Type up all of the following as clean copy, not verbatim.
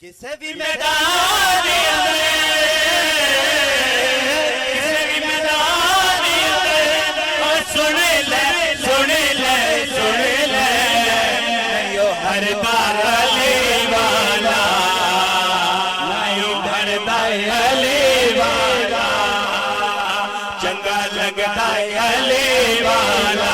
کسی بھی میدان سن لے ہر علی والا علی والا چنگا لگتا علی والا۔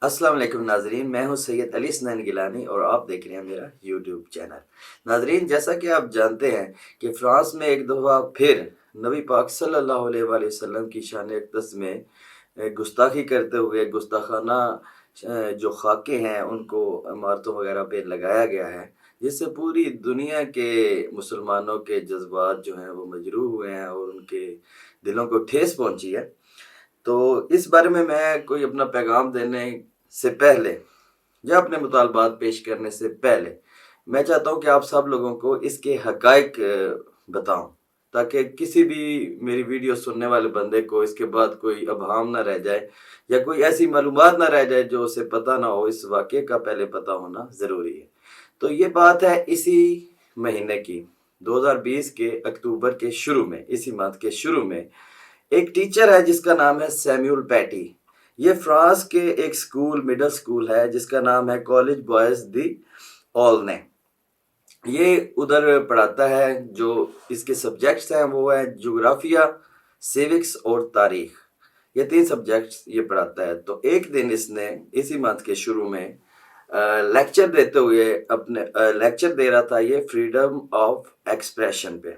السلام علیکم ناظرین، میں ہوں سید علی حسنین گیلانی اور آپ دیکھ رہے ہیں میرا یوٹیوب چینل۔ ناظرین، جیسا کہ آپ جانتے ہیں کہ فرانس میں ایک دفعہ پھر نبی پاک صلی اللہ علیہ وآلہ وسلم کی شان اقدس میں گستاخی کرتے ہوئے گستاخانہ جو خاکے ہیں ان کو عمارتوں وغیرہ پہ لگایا گیا ہے، جس سے پوری دنیا کے مسلمانوں کے جذبات جو ہیں وہ مجروح ہوئے ہیں اور ان کے دلوں کو ٹھیس پہنچی ہے۔ تو اس بارے میں کوئی اپنا پیغام دینے سے پہلے یا اپنے مطالبات پیش کرنے سے پہلے میں چاہتا ہوں کہ آپ سب لوگوں کو اس کے حقائق بتاؤں، تاکہ کسی بھی میری ویڈیو سننے والے بندے کو اس کے بعد کوئی ابہام نہ رہ جائے یا کوئی ایسی معلومات نہ رہ جائے جو اسے پتہ نہ ہو۔ اس واقعے کا پہلے پتہ ہونا ضروری ہے۔ تو یہ بات ہے اسی مہینے کی 2020 کے اکتوبر کے شروع میں، اسی ماہ کے شروع میں ایک ٹیچر ہے جس کا نام ہے سیمیول پیٹی۔ یہ فرانس کے ایک سکول، مڈل سکول ہے جس کا نام ہے کالج بوائز دی اولنے۔ یہ ادھر پڑھاتا ہے۔ جو اس کے سبجیکٹس ہیں وہ ہیں جغرافیہ، سیوکس اور تاریخ۔ یہ 3 سبجیکٹس یہ پڑھاتا ہے۔ تو ایک دن اس نے اسی ماہ کے شروع میں لیکچر دیتے ہوئے لیکچر دے رہا تھا یہ فریڈم آف ایکسپریشن پہ،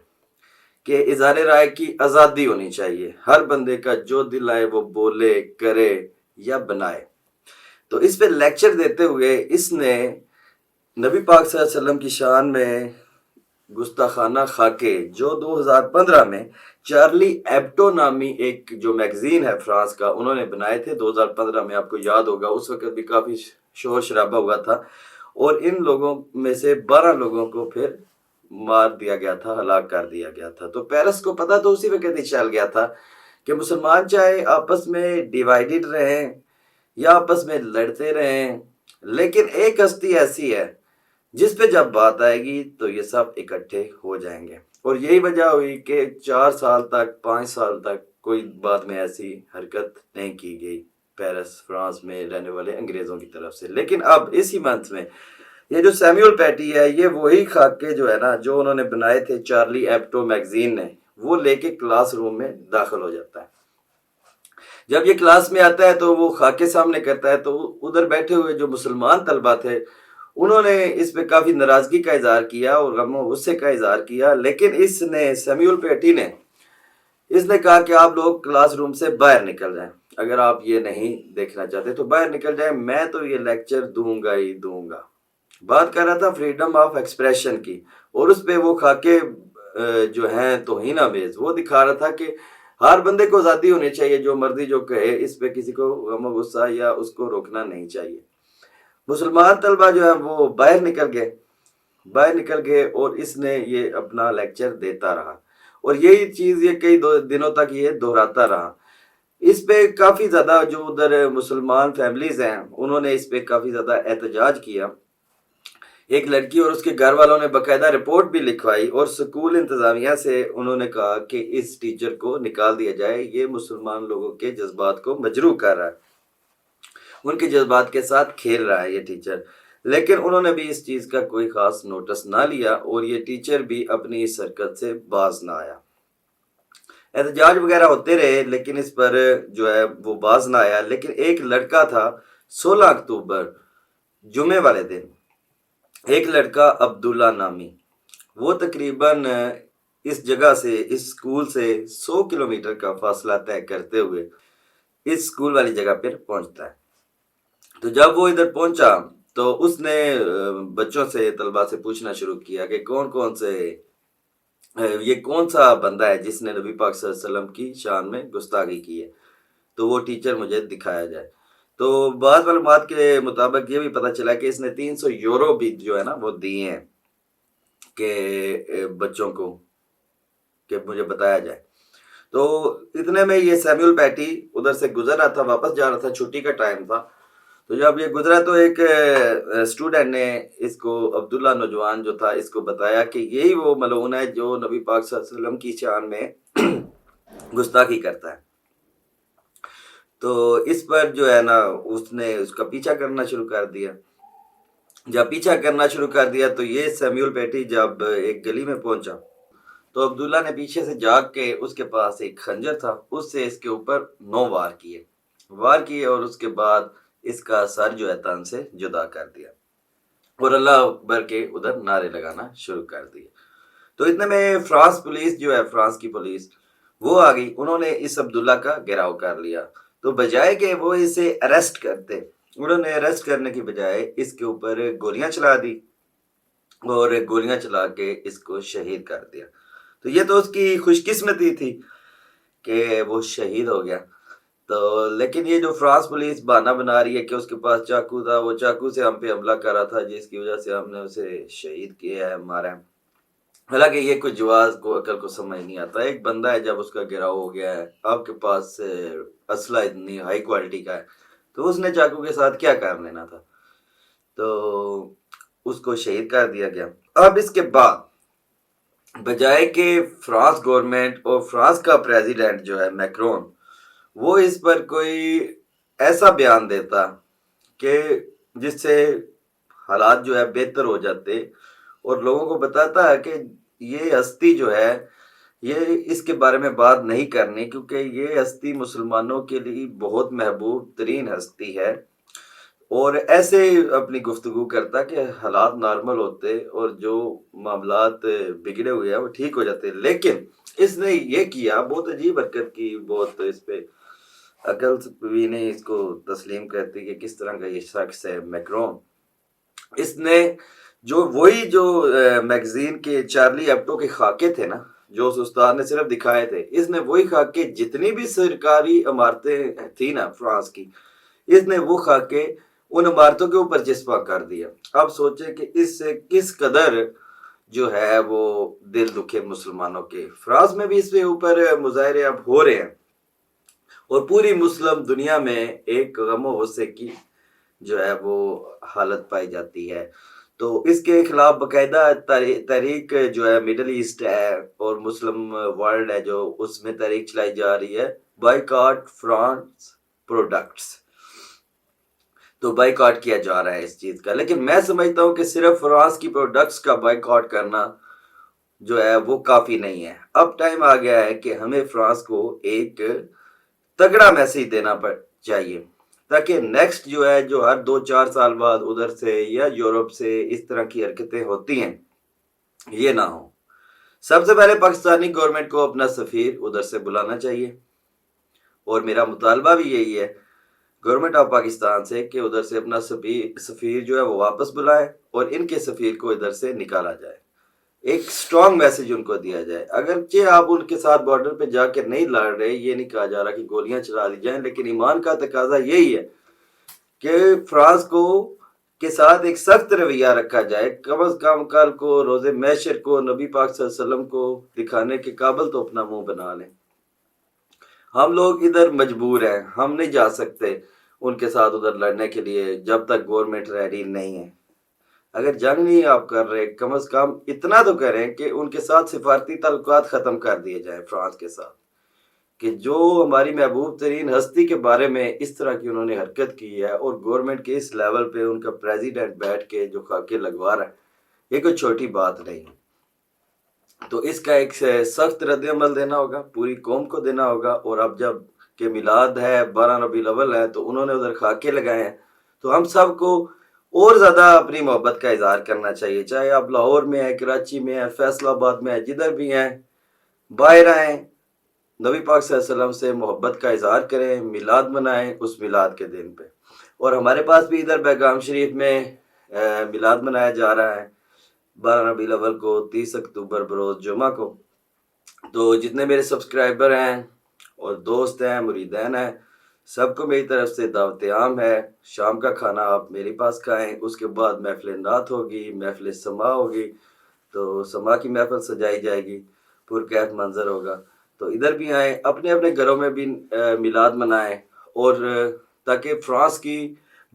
کہ اظہار رائے کی آزادی ہونی چاہیے، ہر بندے کا جو دل آئے وہ بولے، کرے یا بنائے۔ تو اس پہ لیکچر دیتے ہوئے اس نے نبی پاک صلی اللہ علیہ وسلم کی شان میں گستاخانہ خاکے جو 2015 میں چارلی ایبڈو نامی ایک جو میگزین ہے فرانس کا، انہوں نے بنائے تھے 2015 میں۔ آپ کو یاد ہوگا اس وقت بھی کافی شور شرابہ ہوا تھا اور ان لوگوں میں سے 12 لوگوں کو پھر مار دیا گیا تھا، ہلاک کر دیا گیا تھا۔ تو پیرس کو پتہ تو اسی وقت ہی چل گیا تھا کہ مسلمان چاہے آپس میں ڈیوائیڈڈ رہیں یا آپس میں لڑتے رہیں، لیکن ایک ہستی ایسی ہے جس پہ جب بات آئے گی تو یہ سب اکٹھے ہو جائیں گے۔ اور یہی وجہ ہوئی کہ 4 سال تک، 5 سال تک کوئی بات میں ایسی حرکت نہیں کی گئی پیرس، فرانس میں رہنے والے انگریزوں کی طرف سے۔ لیکن اب اسی منتھ میں یہ جو سیمیول پیٹی ہے، یہ وہی خاکے جو ہے نا جو انہوں نے بنائے تھے چارلی ایبڈو میگزین نے، وہ لے کے کلاس روم میں داخل ہو جاتا ہے۔ جب یہ کلاس میں آتا ہے تو وہ خاکے سامنے کرتا ہے، تو ادھر بیٹھے ہوئے جو مسلمان طلبہ تھے انہوں نے اس پہ کافی ناراضگی کا اظہار کیا اور غم و غصے کا اظہار کیا۔ لیکن اس نے سیمیول پیٹی نے اس نے کہا کہ آپ لوگ کلاس روم سے باہر نکل جائیں، اگر آپ یہ نہیں دیکھنا چاہتے تو باہر نکل جائیں، میں تو یہ لیکچر دوں گا ہی دوں گا۔ بات کر رہا تھا فریڈم آف ایکسپریشن کی، اور اس پہ وہ خاکے جو ہیں توہین آمیز وہ دکھا رہا تھا کہ ہر بندے کو آزادی ہونی چاہیے، جو مرضی جو کہے، اس پہ کسی کو غم و غصہ یا اس کو روکنا نہیں چاہیے۔ مسلمان طلبہ جو ہے وہ باہر نکل گئے اور اس نے یہ اپنا لیکچر دیتا رہا، اور یہی چیز یہ کئی دنوں تک یہ دہراتا رہا۔ اس پہ کافی زیادہ جو ادھر مسلمان فیملیز ہیں انہوں نے اس پہ کافی زیادہ احتجاج کیا۔ ایک لڑکی اور اس کے گھر والوں نے باقاعدہ رپورٹ بھی لکھوائی اور سکول انتظامیہ سے انہوں نے کہا کہ اس ٹیچر کو نکال دیا جائے، یہ مسلمان لوگوں کے جذبات کو مجروح کر رہا ہے، ان کے جذبات کے ساتھ کھیل رہا ہے یہ ٹیچر۔ لیکن انہوں نے بھی اس چیز کا کوئی خاص نوٹس نہ لیا اور یہ ٹیچر بھی اپنی اس حرکت سے باز نہ آیا۔ احتجاج وغیرہ ہوتے رہے لیکن اس پر جو ہے وہ باز نہ آیا۔ لیکن ایک لڑکا تھا 16 اکتوبر جمعے والے دن، ایک لڑکا عبداللہ نامی، وہ تقریباً اس جگہ سے، اس سکول سے 100 کلومیٹر کا فاصلہ طے کرتے ہوئے اس سکول والی جگہ پر پہنچتا ہے۔ تو جب وہ ادھر پہنچا تو اس نے بچوں سے، طلبہ سے پوچھنا شروع کیا کہ یہ کون سا بندہ ہے جس نے نبی پاک صلی اللہ علیہ وسلم کی شان میں گستاخی کی ہے، تو وہ ٹیچر مجھے دکھایا جائے۔ تو بعض معلومات کے مطابق یہ بھی پتہ چلا کہ اس نے 300 یورو بھی جو ہے نا وہ دیے ہیں کہ بچوں کو کہ مجھے بتایا جائے۔ تو اتنے میں یہ سیمیول پیٹی ادھر سے گزر رہا تھا، واپس جا رہا تھا، چھٹی کا ٹائم تھا، تو جب یہ گزرا تو ایک اسٹوڈنٹ نے اس کو، عبداللہ نوجوان جو تھا، اس کو بتایا کہ یہی وہ ملعون ہے جو نبی پاک صلی اللہ علیہ وسلم کی شان میں گستاخی کرتا ہے۔ تو اس پر جو ہے نا اس نے اس کا پیچھا کرنا شروع کر دیا۔ جب پیچھا کرنا شروع کر دیا تو یہ سیمیول پیٹی جب ایک گلی میں پہنچا تو عبداللہ نے پیچھے سے جاگ کے، اس کے پاس ایک خنجر تھا، اس سے اس کے اوپر 9 وار کیے اور اس کے بعد اس کا سر جو ہے تن سے جدا کر دیا اور اللہ اکبر کے ادھر نعرے لگانا شروع کر دیے۔ تو اتنے میں فرانس پولیس جو ہے، فرانس کی پولیس وہ آ گئی، انہوں نے اس عبداللہ کا گھیراؤ کر لیا۔ تو بجائے کہ وہ اسے اریسٹ کرتے، انہوں نے اریسٹ کرنے کی بجائے اس کے اوپر گولیاں چلا دی اور گولیاں چلا کے اس کو شہید کر دیا۔ تو یہ تو اس کی خوش قسمتی تھی کہ وہ شہید ہو گیا۔ تو لیکن یہ جو فرانس پولیس بہانہ بنا رہی ہے کہ اس کے پاس چاقو تھا، وہ چاقو سے ہم پہ حملہ کر رہا تھا جس کی وجہ سے ہم نے اسے شہید کیا ہے، مارا ہے۔ حالانکہ یہ کوئی جواز کو عقل کو سمجھ نہیں آتا۔ ایک بندہ ہے جب اس کا گھیراؤ ہو گیا ہے، آپ کے پاس اسلحہ اتنی ہائی کوالٹی کا ہے، تو اس نے چاقو کے ساتھ کیا کر لینا تھا؟ تو اس کو شہید کر دیا گیا۔ اب اس کے بعد بجائے کہ فرانس گورنمنٹ اور فرانس کا پریزیڈنٹ جو ہے میکرون، وہ اس پر کوئی ایسا بیان دیتا کہ جس سے حالات جو ہے بہتر ہو جاتے اور لوگوں کو بتاتا ہے کہ یہ ہستی جو ہے، یہ اس کے بارے میں بات نہیں کرنی کیونکہ یہ ہستی مسلمانوں کے لیے بہت محبوب ترین ہستی ہے، اور ایسے اپنی گفتگو کرتا کہ حالات نارمل ہوتے اور جو معاملات بگڑے ہوئے ہیں وہ ٹھیک ہو جاتے۔ لیکن اس نے یہ کیا، بہت عجیب حرکت کی، بہت اس پہ عقل بھی نہیں اس کو تسلیم کرتی کہ کس طرح کا یہ شخص ہے میکرون۔ اس نے جو میگزین کے چارلی ایبڈو کے خاکے تھے نا، جو اس استاد نے صرف دکھائے تھے، اس نے وہی خاکے، جتنی بھی سرکاری عمارتیں تھیں نا فرانس کی، اس نے وہ خاکے ان عمارتوں کے اوپر چسپاں کر دیا۔ اب سوچیں کہ اس سے کس قدر جو ہے وہ دل دکھے مسلمانوں کے۔ فرانس میں بھی اس کے اوپر مظاہرے اب ہو رہے ہیں اور پوری مسلم دنیا میں ایک غم و غصے کی جو ہے وہ حالت پائی جاتی ہے۔ تو اس کے خلاف باقاعدہ تحریک جو ہے مڈل ایسٹ ہے اور مسلم ورلڈ ہے، جو اس میں تحریک چلائی جا رہی ہے، بائیکاٹ فرانس پروڈکٹس۔ تو بائیکاٹ کیا جا رہا ہے اس چیز کا۔ لیکن میں سمجھتا ہوں کہ صرف فرانس کی پروڈکٹس کا بائیکاٹ کرنا جو ہے وہ کافی نہیں ہے۔ اب ٹائم آ گیا ہے کہ ہمیں فرانس کو ایک تگڑا میسیج دینا چاہیے تاکہ نیکسٹ جو ہے، جو ہر 2-4 سال بعد ادھر سے یا یورپ سے اس طرح کی حرکتیں ہوتی ہیں، یہ نہ ہو۔ سب سے پہلے پاکستانی گورنمنٹ کو اپنا سفیر ادھر سے بلانا چاہیے، اور میرا مطالبہ بھی یہی ہے گورنمنٹ آف پاکستان سے کہ ادھر سے اپنا سفیر جو ہے وہ واپس بلائے اور ان کے سفیر کو ادھر سے نکالا جائے۔ ایک سٹرونگ میسیج ان کو دیا جائے۔ اگرچہ آپ ان کے ساتھ بارڈر پہ جا کے نہیں لڑ رہے، یہ نہیں کہا جا رہا کہ گولیاں چلا دی جائیں، لیکن ایمان کا تقاضا یہی ہے کہ فرانس کے ساتھ ایک سخت رویہ رکھا جائے۔ کم از کم کل کو روز محشر کو نبی پاک صلی اللہ علیہ وسلم کو دکھانے کے قابل تو اپنا منہ بنا لیں۔ ہم لوگ ادھر مجبور ہیں، ہم نہیں جا سکتے ان کے ساتھ ادھر لڑنے کے لیے جب تک گورنمنٹ ریڈی نہیں ہے۔ اگر جنگ نہیں آپ کر رہے، کم از کم اتنا تو کریں کہ ان کے ساتھ سفارتی تعلقات ختم کر دیے جائیں فرانس کے ساتھ، کہ جو ہماری محبوب ترین ہستی کے بارے میں اس طرح کی انہوں نے حرکت کی ہے اور گورنمنٹ کے اس لیول پہ ان کا پریزیڈنٹ بیٹھ کے جو خاکے لگوا رہا ہے، یہ کوئی چھوٹی بات نہیں۔ تو اس کا ایک سخت رد عمل دینا ہوگا، پوری قوم کو دینا ہوگا۔ اور اب جب کہ میلاد ہے، 12 ربیع الاول ہے، تو انہوں نے ادھر خاکے لگائے ہیں، تو ہم سب کو اور زیادہ اپنی محبت کا اظہار کرنا چاہیے، چاہے آپ لاہور میں ہیں، کراچی میں ہیں، فیصل آباد میں ہیں، جدھر بھی ہیں، باہر آئیں، نبی پاک صلی اللہ علیہ وسلم سے محبت کا اظہار کریں، میلاد منائیں اس میلاد کے دن پہ۔ اور ہمارے پاس بھی ادھر بیگام شریف میں میلاد منایا جا رہا ہے 12 ربیع الاول کو، 30 اکتوبر بروز جمعہ کو۔ تو جتنے میرے سبسکرائبر ہیں اور دوست ہیں، مریدین ہیں، سب کو میری طرف سے دعوت عام ہے۔ شام کا کھانا آپ میرے پاس کھائیں، اس کے بعد محفل نعت ہوگی، محفل سما ہوگی، تو سما کی محفل سجائی جائے گی، پرکیف منظر ہوگا۔ تو ادھر بھی آئیں، اپنے اپنے گھروں میں بھی میلاد منائیں، اور تاکہ فرانس کی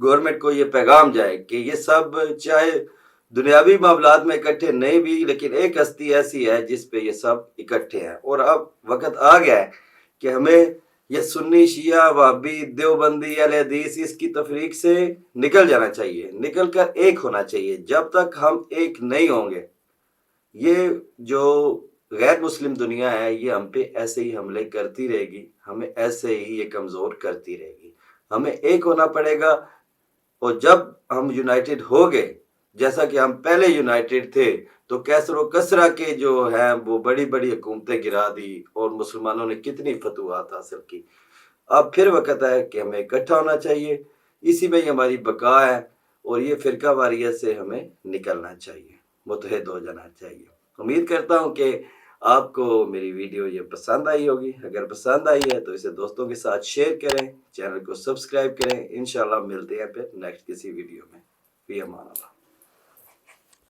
گورنمنٹ کو یہ پیغام جائے کہ یہ سب چاہے دنیاوی معاملات میں اکٹھے نہیں بھی، لیکن ایک ہستی ایسی ہے جس پہ یہ سب اکٹھے ہیں، اور اب وقت آ گیا ہے کہ ہمیں یہ سنی، شیعہ، وہابی، دیوبندی، اہل حدیث اس کی تفریق سے نکل جانا چاہیے، نکل کر ایک ہونا چاہیے۔ جب تک ہم ایک نہیں ہوں گے، یہ جو غیر مسلم دنیا ہے یہ ہم پہ ایسے ہی حملے کرتی رہے گی، ہمیں ایسے ہی یہ کمزور کرتی رہے گی۔ ہمیں ایک ہونا پڑے گا، اور جب ہم یونائٹڈ ہو گئے، جیسا کہ ہم پہلے یونائٹڈ تھے، تو کیسر و کسرا کے جو ہیں وہ بڑی بڑی حکومتیں گرا دی اور مسلمانوں نے کتنی فتوحات حاصل کی۔ اب پھر وقت ہے کہ ہمیں اکٹھا ہونا چاہیے، اسی میں ہی ہماری بقا ہے، اور یہ فرقہ واریت سے ہمیں نکلنا چاہیے، متحد ہو جانا چاہیے۔ امید کرتا ہوں کہ آپ کو میری ویڈیو یہ پسند آئی ہوگی۔ اگر پسند آئی ہے تو اسے دوستوں کے ساتھ شیئر کریں، چینل کو سبسکرائب کریں۔ انشاءاللہ ملتے ہیں پھر نیکسٹ کسی ویڈیو میں۔ فی امان اللہ۔